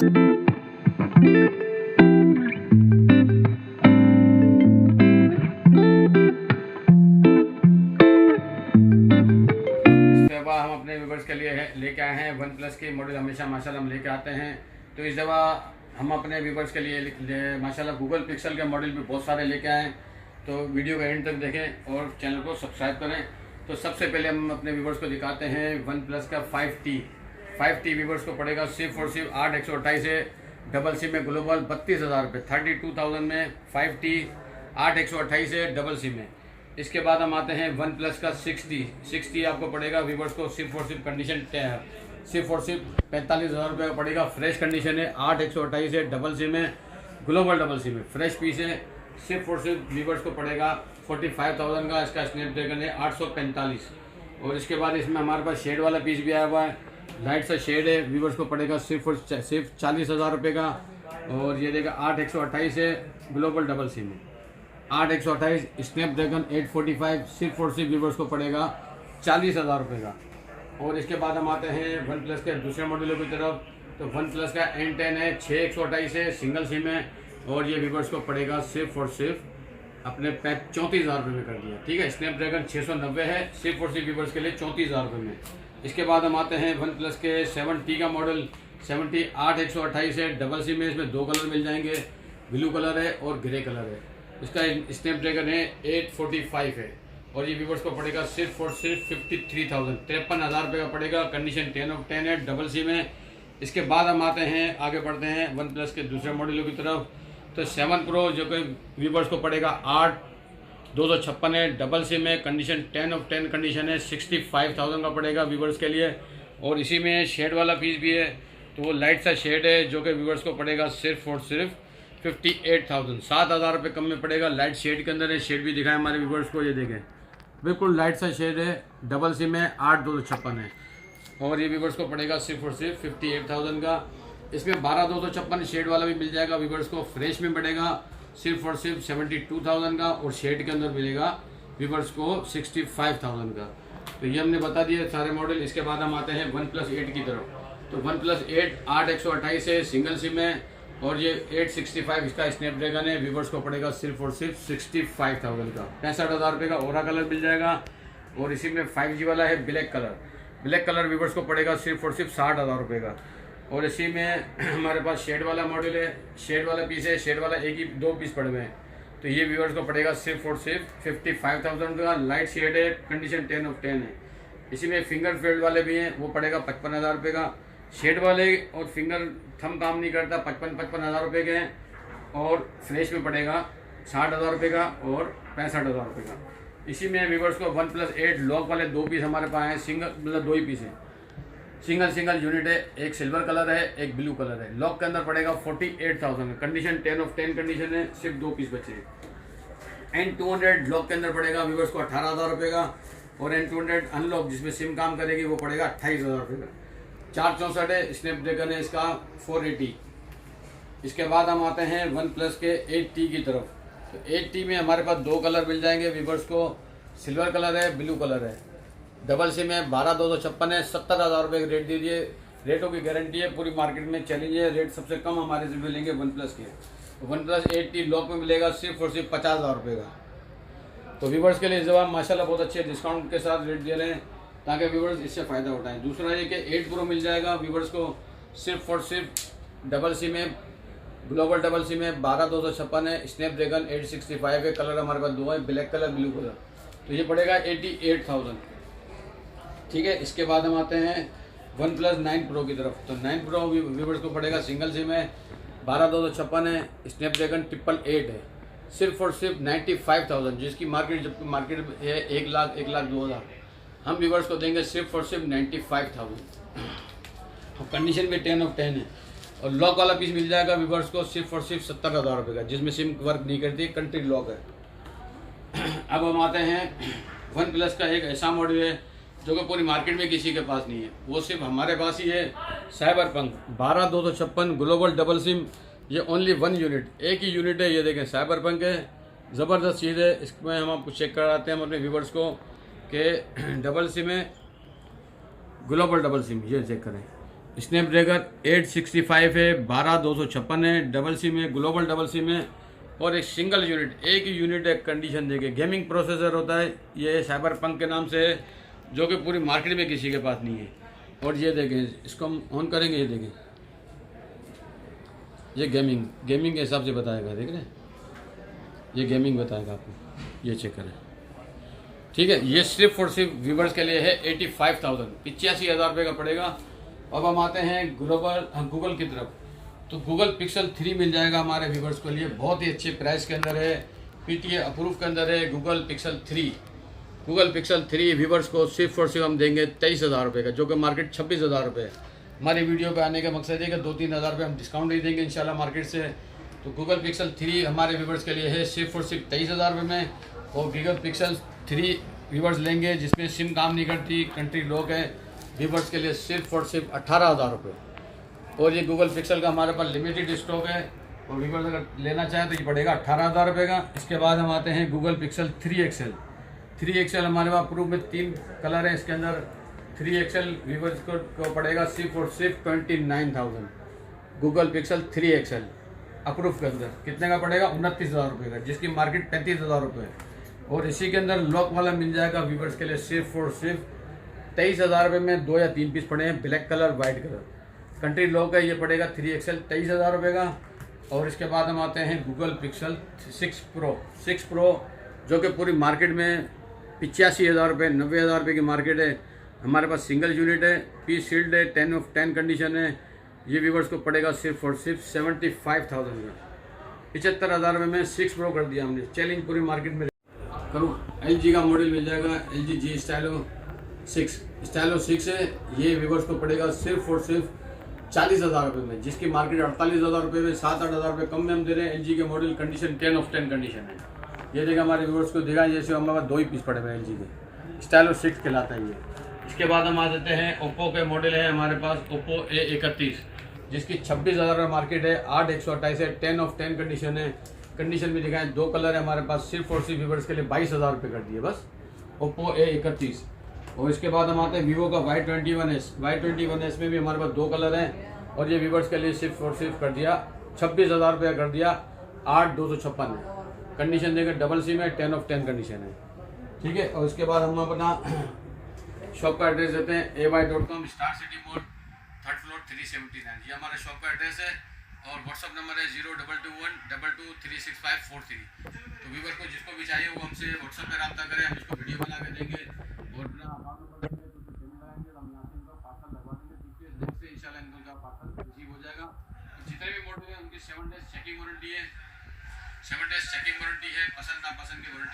हम अपने व्यूवर्स के लिए लेके आए हैं वन प्लस के मॉडल। हमेशा माशाल्लाह हम लेके आते हैं, तो इस दफ़ा हम अपने व्यूवर्स के लिए माशाल्लाह गूगल पिक्सल के मॉडल भी बहुत सारे लेके आए हैं। तो वीडियो का एंड तक देखें और चैनल को सब्सक्राइब करें। तो सबसे पहले हम अपने व्यूवर्स को दिखाते हैं वन प्लस का 5T व्यूवर्स को पड़ेगा सिर्फ और सिर्फ 8/128 है। डबल सिम में ग्लोबल 32,000 रुपये, 32,000 में 5T 8/128 है डबल सिम में। इसके बाद हम आते हैं वन प्लस का 6T आपको पड़ेगा व्यूवर्स को सिर्फ और सिर्फ कंडीशन सिर्फ और सिर्फ 45,000 रुपये का पड़ेगा। फ्रेश कंडीशन है, 8/128 है डबल सिम है, ग्लोबल डबल सिम है, फ्रेश पीस है। सिर्फ और सिर्फ व्यूवर्स को पड़ेगा 45,000 का। इसका स्नैपड्रैगन है 845। और इसके बाद इसमें हमारे पास शेड वाला पीस भी आया हुआ है, लाइट सा शेड है, व्यूवर्स को पड़ेगा सिर्फ 40,000 रुपये का। और ये देखा 8/128 है, ग्लोबल डबल सिम है, 8/128 स्नैपड्रैगन 845 सिर्फ और सिर्फ व्यूवर्स को पड़ेगा 40,000 रुपये का। और इसके बाद हम आते हैं वन प्लस के दूसरे मॉडलों की तरफ। तो वन प्लस का N10 है, 6/128 है, सिंगल सिम है, और ये व्यूवर्स को पड़ेगा सिर्फ और सिर्फ अपने 34,000 रुपये में कर दिया। ठीक है, स्नैपड्रैगन 690 है, सिर्फ और सिर्फ व्यूवर्स के लिए 34,000 रुपये में। इसके बाद हम आते हैं वन प्लस के 7T का मॉडल। 7T 8/128 है, डबल सिम है, इसमें 2 कलर मिल जाएंगे, ब्लू कलर है और ग्रे कलर है। इसका स्नैपड्रैगन है 845 है, और ये व्यूवर्स को पड़ेगा सिर्फ और सिर्फ 53,000, 53,000 रुपये का पड़ेगा। कंडीशन 10/10 है, डबल सिम है। इसके बाद हम आते हैं, आगे बढ़ते हैं वन प्लस के दूसरे मॉडलों की तरफ। तो 7 Pro जो कि व्यूवर्स को पड़ेगा 8/256 है, डबल सिम है, कंडीशन 10/10 कंडीशन है, 65,000 का पड़ेगा व्यूवर्स के लिए। और इसी में शेड वाला पीस भी है, तो वो लाइट सा शेड है जो कि व्यूवर्स को पड़ेगा सिर्फ और सिर्फ 58,000, 7,000 रुपये कम में पड़ेगा। लाइट शेड के अंदर है, शेड भी दिखाएं हमारे व्यूवर्स को, ये देखें बिल्कुल लाइट सा शेड है, डबल सिम है, 8/256 है, और ये व्यूवर्स को पड़ेगा सिर्फ और सिर्फ 58,000 का। इसमें 12/256 शेड वाला भी मिल जाएगा व्यूवर्स को, फ्रेश में पड़ेगा सिर्फ और सिर्फ 72,000 का, और शेड के अंदर मिलेगा व्यूवर्स को 65,000 का। तो ये हमने बता दिए सारे मॉडल। इसके बाद हम आते हैं वन प्लस 8 की तरफ। तो वन प्लस 8 8/128 है, सिंगल सिम है, और ये 865 इसका स्नैपड्रैगन है, व्यूवर्स को पड़ेगा सिर्फ और सिर्फ 65,000 का। 65,000 रुपये का ओरा कलर मिल जाएगा, और इसी में 5G वाला है ब्लैक कलर व्यूवर्स को पड़ेगा सिर्फ और सिर्फ 60,000 रुपये का। और इसी में हमारे पास शेड वाला मॉडल है, शेड वाला पीस है, शेड वाला 2 पीस पड़े हुए हैं, तो ये व्यूवर्स को पड़ेगा सिर्फ और सिर्फ 55,000 का। लाइट शेड है, कंडीशन 10/10 है। इसी में फिंगर फेल्ड वाले भी हैं, वो पड़ेगा 55,000 रुपये का। शेड वाले और फिंगर थम काम नहीं करता, 55,000 रुपये के हैं, और फ्रेश में पड़ेगा 60,000 रुपये का और 65,000 रुपये का। इसी में व्यूवर्स को वन प्लस 8 लॉक वाले 2 पीस हमारे पास हैं, सिंगल मतलब 2 ही पीस हैं, सिंगल यूनिट है, एक सिल्वर कलर है, एक ब्लू कलर है। लॉक के अंदर पड़ेगा 48,000 का, कंडीशन 10/10 कंडीशन है, सिर्फ 2 पीस बचे हैं। N200 लॉक के अंदर पड़ेगा व्यूवर्स को 18,000 रुपये का, और N200 अनलॉक जिसमें सिम काम करेगी वो पड़ेगा 28,000 रुपये का। 464 है, स्नैपड्रैगन है इसका 480। इसके बाद हम आते हैं वन प्लस के 8T की तरफ। तो 8T में हमारे पास 2 कलर मिल जाएंगे व्यूवर्स को, सिल्वर कलर है, ब्लू कलर है, डबल सिम है, 12/256 है, 70,000 रुपये का रेट दीजिए। रेटों की गारंटी है, पूरी मार्केट में चली है, रेट सबसे कम हमारे से मिलेंगे वन प्लस के। तो वन प्लस 8T लॉक में मिलेगा सिर्फ और सिर्फ 50,000 रुपये का। तो व्यूवर्स के लिए जवाब माशाल्लाह बहुत अच्छे डिस्काउंट के साथ रेट दे रहे हैं, ताकि व्यूवर्स इससे फ़ायदा उठाएं। दूसरा ये कि 8 Pro मिल जाएगा व्यूवर्स को सिर्फ और सिर्फ डबल सिम है, ग्लोबल डबल सिम है, 12/256 है, स्नैपड्रैगन 865 है, कलर हमारे पास 2 है, ब्लैक कलर, ब्लू कलर। तो ये पड़ेगा 88,000। ठीक है, इसके बाद हम आते हैं वन प्लस 9 Pro की तरफ। तो 9 Pro व्यूवर्स को पड़ेगा, सिंगल सिम है, 12/256 है, स्नैपड्रैगन 888 है, सिर्फ और सिर्फ 95,000, जिसकी मार्केट है 1,02,000, हम व्यूवर्स को देंगे सिर्फ और सिर्फ 95,000। और कंडीशन भी 10/10 है, और लॉक वाला पीस मिल जाएगा व्यूवर्स को सिर्फ और सिर्फ 70,000 रुपये का, जिसमें सिम वर्क नहीं करती, कंट्री लॉक है। अब हम आते हैं वन प्लस का एक ऐसा मॉडल है जो कि पूरी मार्केट में किसी के पास नहीं है, वो सिर्फ हमारे पास ही है, साइबरपंक 12/256 ग्लोबल डबल सिम। ये ओनली 1 यूनिट, एक ही यूनिट है, ये देखें साइबरपंक है, ज़बरदस्त चीज़ है। इसमें हम आपको चेक कराते हैं हम अपने व्यूवर्स को कि डबल सिम है, ग्लोबल डबल सिम, ये चेक करें, स्नैपड्रैगन 865 है, 12256 है, डबल सिम है, ग्लोबल डबल सिम है और एक सिंगल यूनिट, एक ही यूनिट है। कंडीशन देखिए, गेमिंग प्रोसेसर होता है ये, साइबर पंक के नाम से है, जो कि पूरी मार्केट में किसी के पास नहीं है। और ये देखें, इसको हम ऑन करेंगे, ये देखें, ये गेमिंग के हिसाब से बताएगा, देख रहे हैं, ये गेमिंग बताएगा आपको, ये चेक करें। ठीक है, ये सिर्फ और सिर्फ व्यूवर्स के लिए है। 85,000 85,000 रुपये का पड़ेगा। अब हम आते हैं गूगल की तरफ। तो गूगल पिक्सल 3 मिल जाएगा हमारे व्यूवर्स के लिए, बहुत ही अच्छे प्राइस के अंदर है, PTA अप्रूव के अंदर है। गूगल पिक्सल 3 व्यूवर्स को सिर्फ और सिर्फ हम देंगे 23,000 रुपये का, जो कि मार्केट 26,000 रुपये है। हमारे वीडियो पे आने का मकसद है कि 2-3 हज़ार रुपये हम डिस्काउंट दे देंगे इंशाल्लाह मार्केट से। तो गूगल पिक्सल 3 हमारे व्यूवर्स के लिए है सिर्फ और सिर्फ 23,000 रुपये में। और गूगल पिक्सल 3 व्यूवर्स लेंगे जिसमें सिम काम नहीं करती, कंट्री लॉक है, व्यूवर्स के लिए सिर्फ और सिर्फ 18,000 रुपये। और ये गूगल पिक्सल का हमारे पास लिमिटेड स्टॉक है, और व्यूवर्स अगर लेना चाहें तो ये पड़ेगा 18,000 रुपये का। इसके बाद हम आते हैं गूगल पिक्सल 3XL हमारे पास अप्रूव में 3 कलर हैं इसके अंदर। 3XL व्यूवर्स को पड़ेगा सिर्फ और सिर्फ 29,000। गूगल पिक्सल 3XL अप्रूव के अंदर कितने का पड़ेगा? 29,000 रुपये का, जिसकी मार्केट 35,000 रुपये है। और इसी के अंदर लॉक वाला मिल जाएगा व्यूवर्स के लिए सिर्फ और सिर्फ 23,000 रुपये में। 2 या 3 पीस पड़े हैं, black colour, white colour, country lock है, ये पड़ेगा 3XL 23,000 रुपये का। और इसके बाद हम आते हैं गूगल पिक्सल 6 प्रो, जो कि पूरी मार्केट में 85,000 रुपये, 90,000 रुपये की मार्केट है। हमारे पास सिंगल यूनिट है, पीस सील्ड है, 10 of 10 कंडीशन है। ये व्यूवर्स को पड़ेगा सिर्फ और सिर्फ 75,000 का। 75,000 रुपये में 6 प्रो कर दिया हमने। चैलेंज पूरी मार्केट में करूँ। LG का मॉडल मिल जाएगा, LG G स्टाइलो 6 है। ये व्यूवर्स को पड़ेगा सिर्फ और सिर्फ 40,000 रुपये में, जिसकी मार्केट 48,000 रुपये में। 7-8 हज़ार रुपये कम में हम दे रहे हैं। LG के मॉडल, कंडीशन 10 of 10 कंडीशन है। ये देखा हमारे व्यूवर्स को दिखा, जैसे हमारे पास 2 ही पीस पड़े हुए हैं LG के। स्टाइलो 6 कहलाता है ये। इसके बाद हम आ जाते हैं, ओप्पो के मॉडल है हमारे पास, ओप्पो A31, जिसकी 26,000 रुपये मार्केट है। 8/128 है, 10 of 10 कंडीशन है। कंडीशन भी दिखाएं, 2 कलर है हमारे पास। सिर्फ और सिर्फ व्यूवर्स के लिए 22,000 रुपये कर दिए बस, ओप्पो A31। और इसके बाद हम आते हैं वीवो का Y21S में भी हमारे पास 2 कलर हैं। और ये व्यूवर्स के लिए सिर्फ और सिर्फ कर दिया 26,000 रुपये कर दिया। 8/256 है, कंडीशन देकर डबल सिम है, 10 of 10 कंडीशन है। ठीक है, और इसके बाद हम अपना शॉप का एड्रेस देते हैं, ay.com, स्टार सिटी मोड़, 3rd फ्लोर, 379। ये हमारा शॉप का एड्रेस है। और व्हाट्सअप नंबर है 022122365543। तो व्यूवर को जिसको भी चाहिए वो हमसे व्हाट्सअप पे रब्ता करें, हम इसको वीडियो बना के देंगे और अपना अकाउंट नंबर देंगे, तो पेमेंट लगाएंगे, हम यहाँ से इनका पार्सल लगवा देंगे। दूसरे दिन से इंशाल्लाह इनका पार्सल रिसीव हो जाएगा। तो जितने भी मॉडल हैं उनकी 7 डेज चेकिंग वारंटी है, 7 डेज चेकिंग वारंटी है, पसंद नापसंद की वारंटी